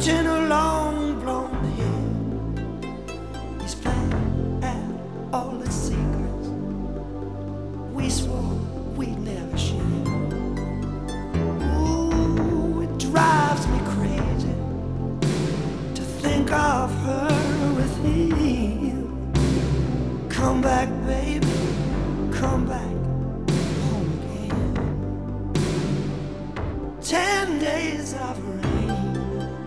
touching her long blonde hair. He's playing out all the secrets we swore we'd never share. Ooh, it drives me crazy to think of her with him. Come back, baby, come back. 10 days of rain,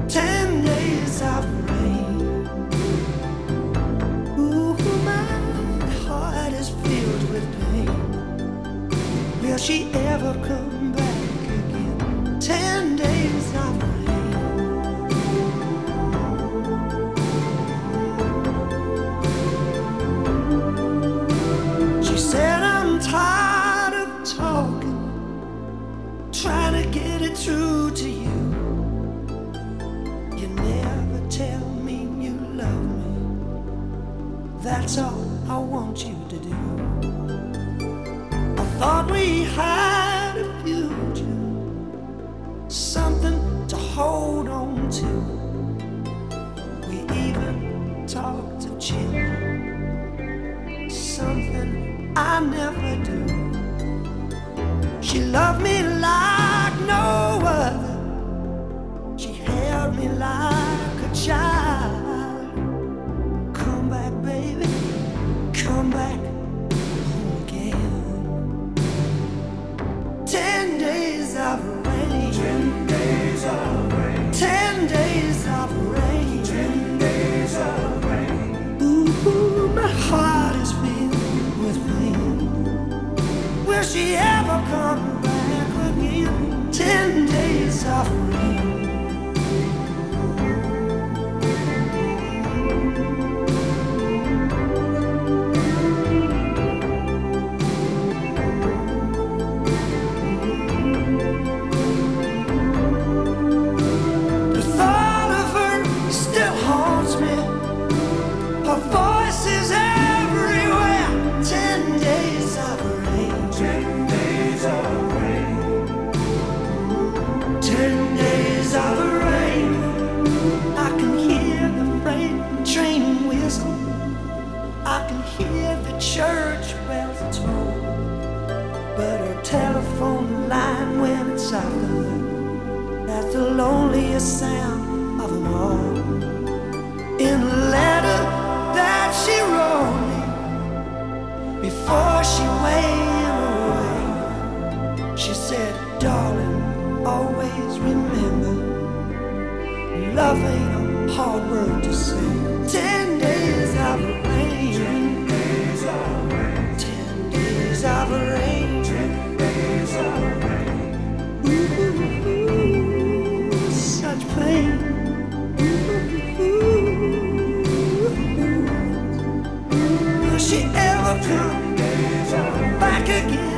10 days of rain. Ooh, my heart is filled with pain. Will she ever come back again? 10 days of rain. She said, I'm tired of talking, trying to get it through to you. You never tell me you love me. That's all I want you to do. I thought we had a future, something to hold on to. We even talked of children, something I never do. She loved me like no other. She held me like a child. Come back, baby, come back home again. 10 days of rain, 10 days of rain, 10 days of rain, 10 days of rain. Ooh, my heart is filled with pain. Will she ever come back again? 10 days of rain. The thought of her still haunts me. Her voice is everywhere. 10 days of rain, 10 days of rain, 10 days of rain. I can hear the freight train whistle. I can hear the church bells toll. But her telephone line, when it's silent, that's the loneliest sound of them all. In a letter that she wrote me before she went away, she said, darling, always remember, love ain't a hard word to say. 10 days of rain, 10 days of rain, 10 days of rain, 10 days of rain. Ooh, such pain. Will she ever come back again?